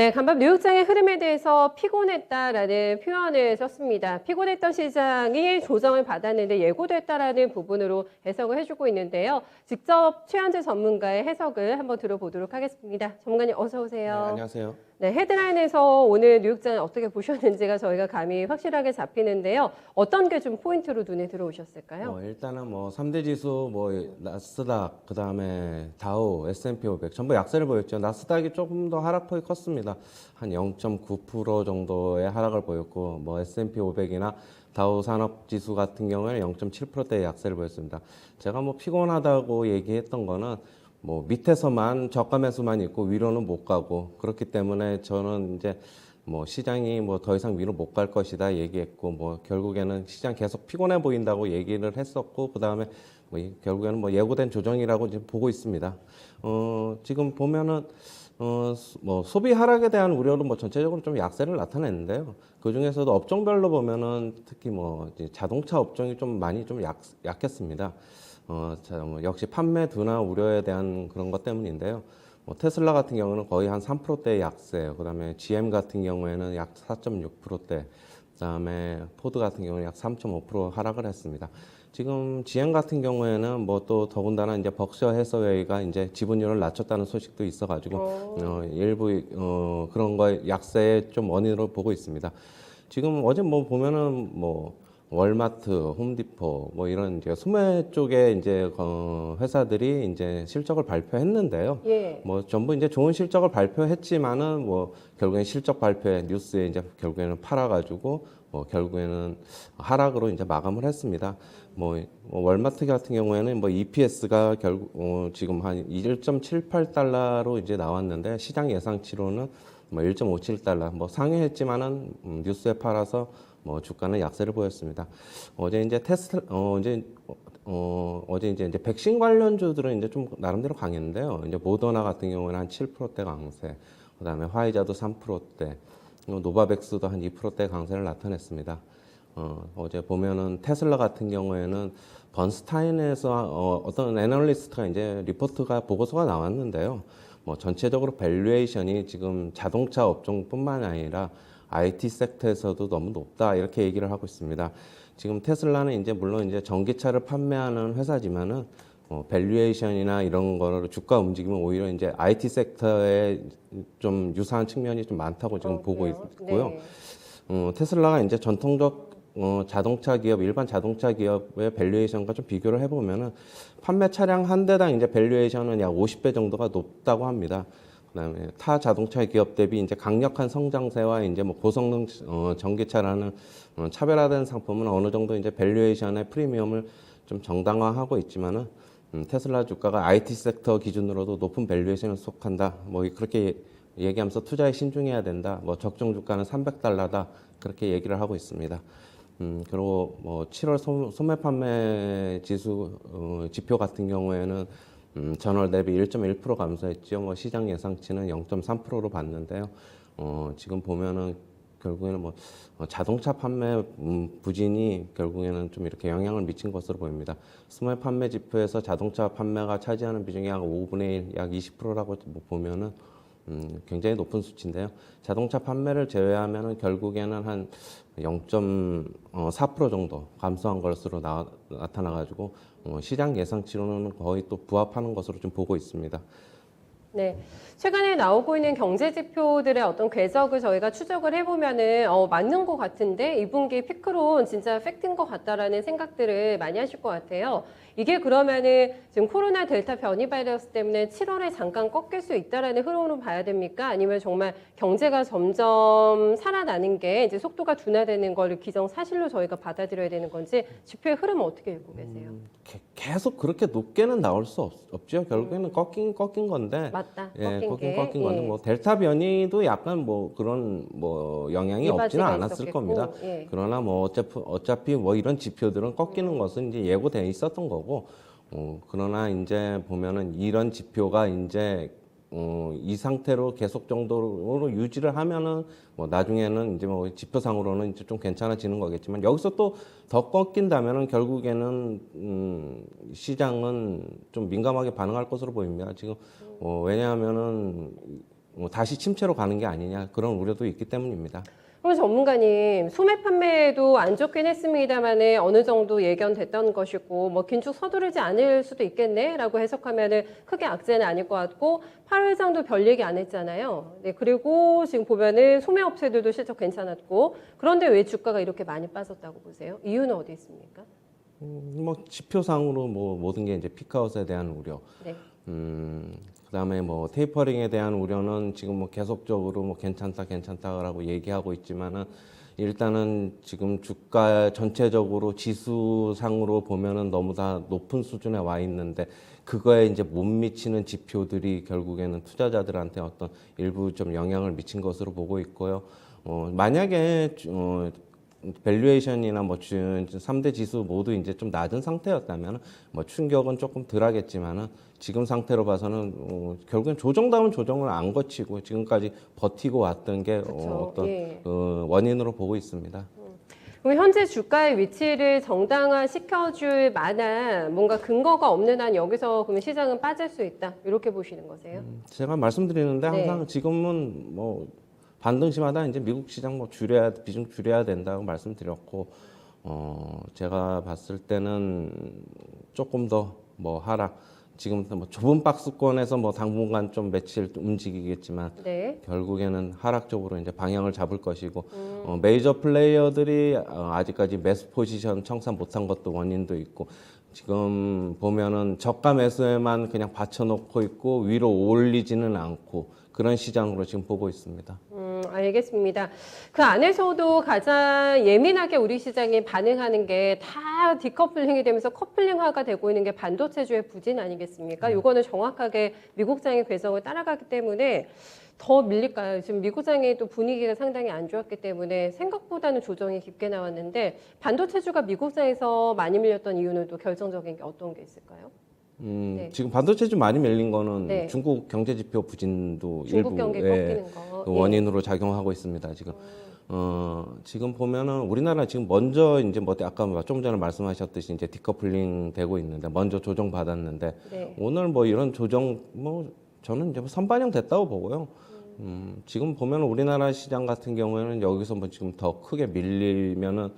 네, 간밤 뉴욕장의 흐름에 대해서 피곤했다라는 표현을 썼습니다. 피곤했던 시장이 조정을 받았는데 예고됐다라는 부분으로 해석을 해주고 있는데요. 직접 최현재 전문가의 해석을 한번 들어보도록 하겠습니다. 전문가님 어서 오세요. 네, 안녕하세요. 네, 헤드라인에서 오늘 뉴욕장을 어떻게 보셨는지가 저희가 감이 확실하게 잡히는데요. 어떤 게 좀 포인트로 눈에 들어오셨을까요? 일단은 3대 지수, 나스닥, 그 다음에 다우, S&P 500 전부 약세를 보였죠. 나스닥이 조금 더 하락폭이 컸습니다. 한 0.9% 정도의 하락을 보였고, S&P 500이나 다우 산업 지수 같은 경우에는 0.7%대의 약세를 보였습니다. 제가 피곤하다고 얘기했던 거는 밑에서만 저가 매수만 있고 위로는 못 가고, 그렇기 때문에 저는 이제 시장이 더 이상 위로 못 갈 것이다 얘기했고, 결국에는 시장 계속 피곤해 보인다고 얘기를 했었고, 그 다음에 결국에는 예고된 조정이라고 지금 보고 있습니다. 지금 보면은 소비 하락에 대한 우려는 전체적으로 좀 약세를 나타냈는데요. 그 중에서도 업종별로 보면은 특히 이제 자동차 업종이 좀 많이 좀 약했습니다. 역시 판매 둔화 우려에 대한 그런 것 때문인데요. 테슬라 같은 경우는 거의 한 3%대 약세, 그 다음에 GM 같은 경우에는 약 4.6%대, 그 다음에 포드 같은 경우는 약 3.5% 하락을 했습니다. 지금 GM 같은 경우에는 또 더군다나 이제 벅셔 해서웨이가 이제 지분율을 낮췄다는 소식도 있어가지고 일부 그런 거 약세의 좀 원인으로 보고 있습니다. 지금 어제 보면은 월마트, 홈디포 이런 이제 소매 쪽에 이제 회사들이 이제 실적을 발표했는데요. 예. 전부 이제 좋은 실적을 발표했지만은 결국엔 실적 발표에 뉴스에 이제 결국에는 팔아가지고 결국에는 하락으로 이제 마감을 했습니다. 월마트 같은 경우에는 EPS가 결국 지금 한 1.78달러로 이제 나왔는데 시장 예상치로는 1.57달러 상회했지만은 뉴스에 팔아서 주가는 약세를 보였습니다. 어제 이제 어제 이제 백신 관련주들은 이제 좀 나름대로 강했는데요. 이제 모더나 같은 경우는 한 7%대 강세, 그다음에 화이자도 3%대, 노바백스도 한 2%대 강세를 나타냈습니다. 어제 보면은 테슬라 같은 경우에는 번스타인에서 어떤 애널리스트가 이제 리포트가 보고서가 나왔는데요. 전체적으로 밸류에이션이 지금 자동차 업종뿐만 아니라 IT 섹터에서도 너무 높다 이렇게 얘기를 하고 있습니다. 지금 테슬라는 이제 물론 이제 전기차를 판매하는 회사지만은 밸류에이션이나 이런 거를 주가 움직이면 오히려 이제 IT 섹터에 좀 유사한 측면이 좀 많다고 지금 보고 있고요. 네. 테슬라가 이제 전통적 자동차 기업, 일반 자동차 기업의 밸류에이션과 좀 비교를 해보면은 판매 차량 한 대당 이제 밸류에이션은 약 50배 정도가 높다고 합니다. 그다음에 타 자동차 기업 대비 이제 강력한 성장세와 이제 고성능 전기차라는 차별화된 상품은 어느 정도 이제 밸류에이션의 프리미엄을 좀 정당화하고 있지만은 테슬라 주가가 IT 섹터 기준으로도 높은 밸류에이션에 속한다. 그렇게 얘기하면서 투자에 신중해야 된다. 적정 주가는 300달러다. 그렇게 얘기를 하고 있습니다. 그리고 7월 소매 판매 지수 지표 같은 경우에는 전월 대비 1.1% 감소했죠. 시장 예상치는 0.3%로 봤는데요. 지금 보면은 결국에는 자동차 판매 부진이 결국에는 좀 이렇게 영향을 미친 것으로 보입니다. 소매 판매 지표에서 자동차 판매가 차지하는 비중이 약 5분의 1, 약 20%라고 보면은 굉장히 높은 수치인데요. 자동차 판매를 제외하면은 결국에는 한 0.4% 정도 감소한 것으로 나타나가지고 시장 예상치로는 거의 또 부합하는 것으로 좀 보고 있습니다. 네. 최근에 나오고 있는 경제 지표들의 어떤 궤적을 저희가 추적을 해보면은, 맞는 것 같은데, 2분기 피크론 진짜 팩트인 것 같다라는 생각들을 많이 하실 것 같아요. 이게 그러면은 지금 코로나 델타 변이 바이러스 때문에 7월에 잠깐 꺾일 수 있다라는 흐름으로 봐야 됩니까? 아니면 정말 경제가 점점 살아나는 게 이제 속도가 둔화되는 걸 기정사실로 저희가 받아들여야 되는 건지 지표의 흐름은 어떻게 읽고 계세요? 계속 그렇게 높게는 나올 수 없죠. 결국에는 꺾인 건데. 맞다. 예, 꺾인 게. 꺾인 건데, 예. 델타 변이도 약간 그런 영향이 없지는 이바지가 않았을 있었겠고. 겁니다. 예. 그러나 어차피 이런 지표들은 꺾이는 것은 이제 예고돼 있었던 거고, 그러나 이제 보면은 이런 지표가 이제 이 상태로 계속 정도로 유지를 하면은 나중에는 이제 지표상으로는 이제 좀 괜찮아지는 거겠지만 여기서 또 더 꺾인다면은 결국에는 시장은 좀 민감하게 반응할 것으로 보입니다. 지금 왜냐하면은 다시 침체로 가는 게 아니냐 그런 우려도 있기 때문입니다. 그럼 전문가님, 소매 판매도 안 좋긴 했습니다만은 어느 정도 예견됐던 것이고, 뭐 긴축 서두르지 않을 수도 있겠네라고 해석하면은 크게 악재는 아닐 것 같고, 8회장도 별 얘기 안 했잖아요. 네, 그리고 지금 보면은 소매 업체들도 실적 괜찮았고, 그런데 왜 주가가 이렇게 많이 빠졌다고 보세요? 이유는 어디 있습니까? 뭐 지표상으로 뭐 모든 게 이제 피크아웃에 대한 우려. 네. 그다음에 뭐 테이퍼링에 대한 우려는 지금 뭐 계속적으로 뭐 괜찮다라고 얘기하고 있지만은 일단은 지금 주가 전체적으로 지수상으로 보면은 너무 다 높은 수준에 와 있는데 그거에 이제 못 미치는 지표들이 결국에는 투자자들한테 어떤 일부 좀 영향을 미친 것으로 보고 있고요. 만약에 밸류에이션이나 뭐 3대 지수 모두 이제 좀 낮은 상태였다면 뭐 충격은 조금 덜 하겠지만은 지금 상태로 봐서는 결국엔 조정다운 조정을 안 거치고 지금까지 버티고 왔던 게 그쵸. 어떤 예. 원인으로 보고 있습니다. 그럼 현재 주가의 위치를 정당화 시켜줄 만한 뭔가 근거가 없는 한 여기서 그러면 시장은 빠질 수 있다. 이렇게 보시는 거세요? 제가 말씀드리는데 항상 네. 지금은 뭐 반등시마다 이제 미국 시장 뭐 비중 줄여야 된다고 말씀드렸고 제가 봤을 때는 조금 더 뭐 하락 지금 뭐 좁은 박스권에서 뭐 당분간 좀 며칠 움직이겠지만 네. 결국에는 하락 쪽으로 이제 방향을 잡을 것이고 메이저 플레이어들이 아직까지 매수 포지션 청산 못한 것도 원인도 있고 지금 보면은 저가 매수에만 그냥 받쳐놓고 있고 위로 올리지는 않고 그런 시장으로 지금 보고 있습니다. 알겠습니다. 그 안에서도 가장 예민하게 우리 시장이 반응하는 게 다 디커플링이 되면서 커플링화가 되고 있는 게 반도체주의 부진 아니겠습니까? 이거는 정확하게 미국장의 궤적을 따라가기 때문에 더 밀릴까요? 지금 미국장의 또 분위기가 상당히 안 좋았기 때문에 생각보다는 조정이 깊게 나왔는데 반도체주가 미국장에서 많이 밀렸던 이유는 또 결정적인 게 어떤 게 있을까요? 네. 지금 반도체주 많이 밀린 거는 네. 중국 경제지표 부진도 중국 일부 경기 꺾이는 거. 그 원인으로 작용하고 있습니다. 지금 지금 보면은 우리나라 지금 먼저 이제 뭐 아까 좀 전에 말씀하셨듯이 이제 디커플링 되고 있는데 먼저 조정 받았는데 네. 오늘 뭐 이런 조정 뭐 저는 이제 선반영 됐다고 보고요. 지금 보면 우리나라 시장 같은 경우에는 여기서 뭐 지금 더 크게 밀리면은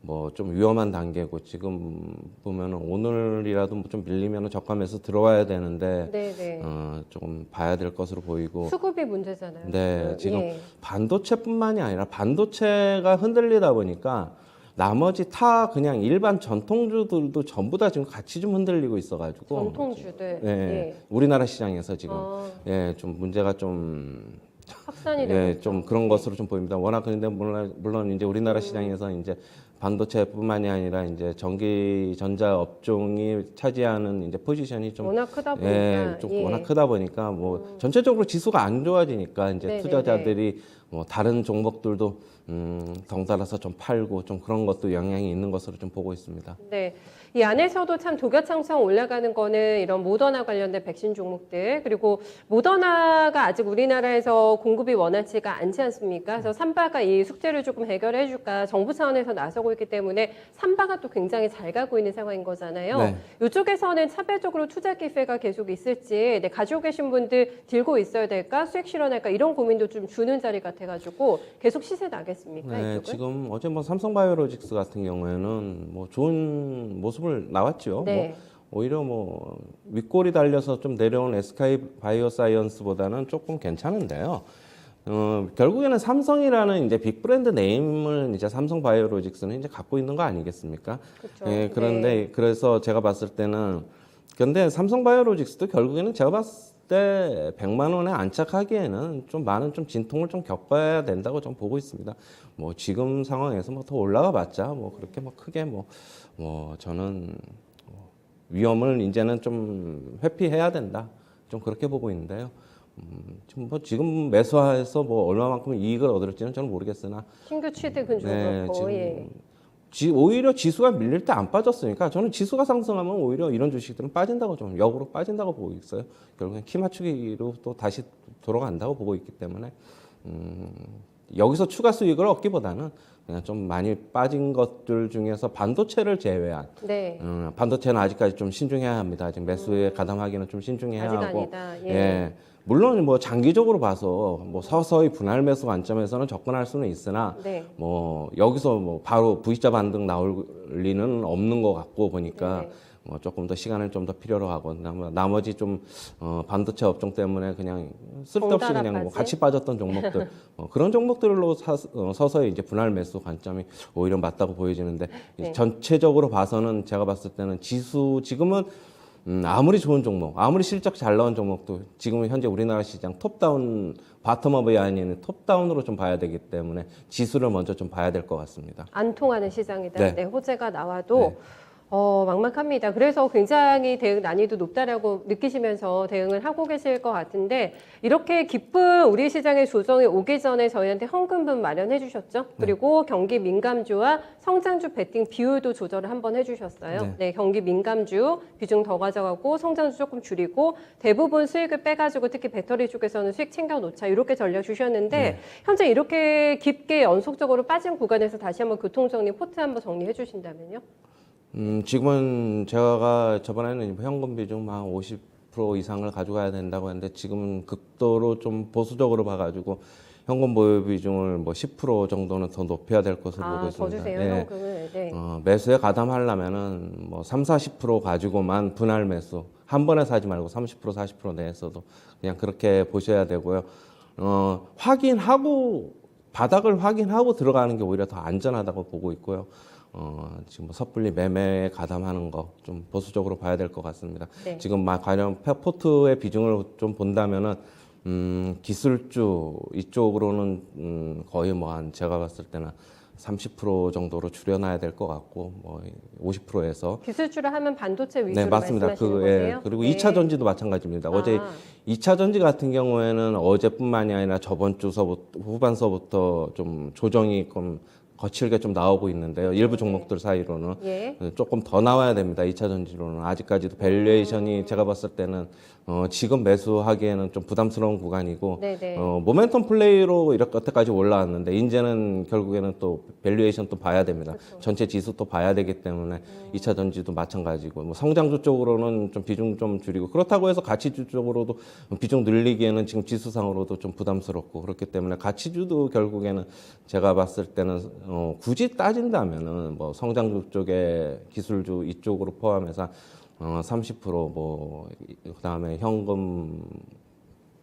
뭐 좀 위험한 단계고 지금 보면은 오늘이라도 뭐 좀 밀리면은 저가에서 들어와야 되는데 네네. 조금 봐야 될 것으로 보이고 수급이 문제잖아요. 네, 지금 예. 반도체뿐만이 아니라 반도체가 흔들리다 보니까 나머지 타 그냥 일반 전통주들도 전부 다 지금 같이 좀 흔들리고 있어가지고 전통주들. 예, 예. 우리나라 시장에서 지금 아, 예, 좀 문제가 좀 확산이 되고 예, 있죠. 좀 그런 것으로 좀 보입니다. 워낙 그런데 물론 이제 우리나라 시장에서 이제 반도체뿐만이 아니라 이제 전기 전자 업종이 차지하는 이제 포지션이 좀 워낙 크다 보니까. 예, 좀 예. 워낙 크다 보니까 뭐 전체적으로 지수가 안 좋아지니까 이제 네네네. 투자자들이 뭐 다른 종목들도 덩달아서 좀 팔고 좀 그런 것도 영향이 있는 것으로 좀 보고 있습니다. 네. 이 안에서도 참 도겨창청 올라가는 거는 이런 모더나 관련된 백신 종목들 그리고 모더나가 아직 우리나라에서 공급이 원활치가 않지 않습니까? 그래서 삼바가 이 숙제를 조금 해결해 줄까 정부 차원에서 나서고 있기 때문에 삼바가 또 굉장히 잘 가고 있는 상황인 거잖아요. 네. 이쪽에서는 차별적으로 투자 기회가 계속 있을지 네, 가지고 계신 분들 들고 있어야 될까 수익 실현할까 이런 고민도 좀 주는 자리 같아가지고 계속 시세 나겠습니까? 네, 이쪽은? 지금 어제 뭐 삼성바이오로직스 같은 경우에는 뭐 좋은 모습을 나왔죠. 네. 뭐 오히려 뭐 윗골이 달려서 좀 내려온 SK 바이오사이언스보다는 조금 괜찮은데요. 결국에는 삼성이라는 이제 빅 브랜드 네임을 이제 삼성바이오로직스는 이제 갖고 있는 거 아니겠습니까? 그렇죠. 예, 그런데 네. 그래서 제가 봤을 때는 근데 삼성바이오로직스도 결국에는 제가 봤을 때 100만 원에 안착하기에는 좀 많은 좀 진통을 좀 겪어야 된다고 좀 보고 있습니다. 뭐 지금 상황에서 뭐 더 올라가 봤자 뭐 그렇게 뭐 크게 뭐 저는 위험을 이제는 좀 회피해야 된다. 좀 그렇게 보고 있는데요. 지금 매수해서 뭐 얼마만큼 이익을 얻을지는 저는 모르겠으나 신규 취득은 좀 네, 그렇고 예. 오히려 지수가 밀릴 때 안 빠졌으니까 저는 지수가 상승하면 오히려 이런 주식들은 빠진다고 좀 역으로 빠진다고 보고 있어요. 결국엔 키 맞추기로 또 다시 돌아간다고 보고 있기 때문에 여기서 추가 수익을 얻기보다는 그냥 좀 많이 빠진 것들 중에서 반도체를 제외한 네. 반도체는 아직까지 좀 신중해야 합니다. 아직 매수에 가담하기는 좀 신중해야 아직 하고 아니다. 예. 예. 물론 뭐 장기적으로 봐서 뭐 서서히 분할 매수 관점에서는 접근할 수는 있으나 네. 뭐 여기서 뭐 바로 V자 반등 나올 리는 없는 것 같고 보니까 네. 뭐 조금 더 시간을 좀 더 필요로 하고 나머지 좀 반도체 업종 때문에 그냥 쓸데없이 그냥 뭐 덩달아 같이 빠졌던 종목들 그런 종목들로 서서히 이제 분할 매수 관점이 오히려 맞다고 보여지는데 네. 전체적으로 봐서는 제가 봤을 때는 지수 지금은 아무리 좋은 종목, 아무리 실적 잘 나온 종목도 지금은 현재 우리나라 시장 톱다운, 바텀업이 아닌 톱다운으로 좀 봐야 되기 때문에 지수를 먼저 좀 봐야 될 것 같습니다. 안 통하는 시장이다. 네. 네, 호재가 나와도 네. 막막합니다. 그래서 굉장히 대응 난이도 높다라고 느끼시면서 대응을 하고 계실 것 같은데 이렇게 기쁜 우리 시장의 조정이 오기 전에 저희한테 현금분 마련해 주셨죠. 그리고 경기 민감주와 성장주 베팅 비율도 조절을 한번 해주셨어요. 네, 경기 민감주 비중 더 가져가고 성장주 조금 줄이고 대부분 수익을 빼가지고 특히 배터리 쪽에서는 수익 챙겨놓자 이렇게 전략 주셨는데 현재 이렇게 깊게 연속적으로 빠진 구간에서 다시 한번 교통정리 포트 한번 정리해 주신다면요. 지금은 제가 저번에는 현금 비중 한 50% 이상을 가져가야 된다고 했는데 지금은 극도로 좀 보수적으로 봐가지고 현금 보유 비중을 뭐 10% 정도는 더 높여야 될 것으로 보고 있습니다. 더 주세요, 예. 현금을. 네. 매수에 가담하려면은 뭐 40% 가지고만 분할 매수 한 번에 사지 말고 30% 40% 내에서도 그냥 그렇게 보셔야 되고요. 확인하고 바닥을 확인하고 들어가는 게 오히려 더 안전하다고 보고 있고요. 지금 뭐 섣불리 매매에 가담하는 거 좀 보수적으로 봐야 될 것 같습니다. 네. 지금 관련 포트의 비중을 좀 본다면은 기술주 이쪽으로는 거의 뭐 한 제가 봤을 때는 30% 정도로 줄여놔야 될 것 같고 뭐 50%에서 기술주를 하면 반도체 위주로 네, 맞습니다. 말씀하시는 거세요? 그리고 네. 2차 전지도 마찬가지입니다. 어제 아. 2차 전지 같은 경우에는 어제뿐만이 아니라 저번 주서부터 후반서부터 좀 조정이 좀 거칠게 좀 나오고 있는데요. 일부 종목들 사이로는 예. 조금 더 나와야 됩니다. 2차 전지로는 아직까지도 밸류에이션이 제가 봤을 때는 지금 매수하기에는 좀 부담스러운 구간이고 네네. 모멘텀 플레이로 이렇게 여태까지 올라왔는데 이제는 결국에는 또 밸류에이션 또 봐야 됩니다. 전체 지수 또 봐야 되기 때문에 2차 전지도 마찬가지고 뭐 성장주 쪽으로는 좀 비중 좀 줄이고 그렇다고 해서 가치주 쪽으로도 비중 늘리기에는 지금 지수상으로도 좀 부담스럽고 그렇기 때문에 가치주도 결국에는 제가 봤을 때는 굳이 따진다면은 뭐 성장주 쪽에 기술주 이쪽으로 포함해서 30%뭐 그다음에 현금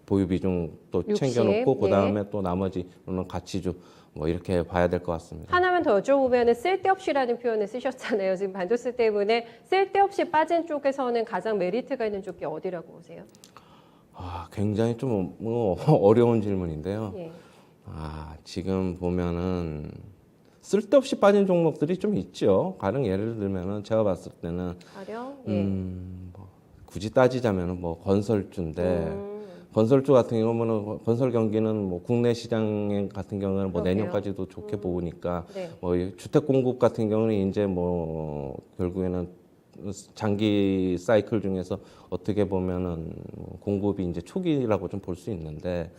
보유 비중 또 60, 챙겨놓고 예. 그다음에 또 나머지는 가치주 뭐 이렇게 봐야 될 것 같습니다. 하나만 더 여쭤보면 쓸데없이라는 표현을 쓰셨잖아요. 지금 반도체 때문에 쓸데없이 빠진 쪽에서는 가장 메리트가 있는 쪽이 어디라고 보세요? 굉장히 좀 어려운 질문인데요. 예. 지금 보면은 쓸데없이 빠진 종목들이 좀 있죠. 가령 예를 들면은 제가 봤을 때는 가령 예. 뭐 굳이 따지자면은 뭐 건설주인데 건설주 같은 경우는 건설 경기는 뭐 국내 시장 같은 경우는 뭐 그러게요. 내년까지도 좋게 보니까 네. 뭐 주택 공급 같은 경우는 이제 뭐 결국에는 장기 사이클 중에서 어떻게 보면은 공급이 이제 초기라고 좀 볼 수 있는데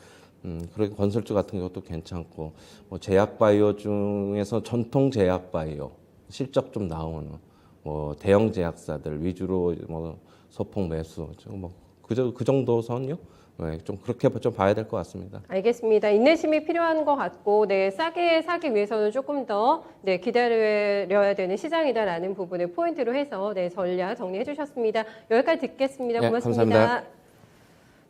그리고 건설주 같은 것도 괜찮고 뭐 제약 바이오 중에서 전통 제약 바이오 실적 좀 나오는 뭐 대형 제약사들 위주로 뭐 소폭 매수 그 정도 선요. 네, 좀 그렇게 좀 봐야 될 것 같습니다. 알겠습니다. 인내심이 필요한 것 같고, 네, 싸게 사기 위해서는 조금 더 네, 기다려야 되는 시장이다라는 부분을 포인트로 해서 네, 전략 정리해 주셨습니다. 여기까지 듣겠습니다. 네, 고맙습니다. 감사합니다.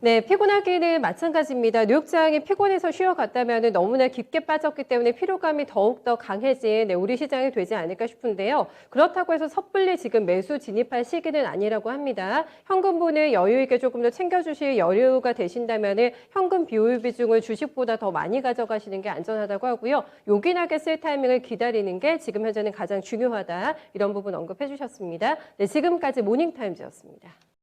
네, 피곤하기는 마찬가지입니다. 뉴욕장이 피곤해서 쉬어갔다면 너무나 깊게 빠졌기 때문에 피로감이 더욱더 강해진 우리 시장이 되지 않을까 싶은데요. 그렇다고 해서 섣불리 지금 매수 진입할 시기는 아니라고 합니다. 현금분을 여유 있게 조금 더 챙겨주실 여유가 되신다면 현금 비율 비중을 주식보다 더 많이 가져가시는 게 안전하다고 하고요. 요긴하게 쓸 타이밍을 기다리는 게 지금 현재는 가장 중요하다. 이런 부분 언급해 주셨습니다. 네, 지금까지 모닝타임즈였습니다.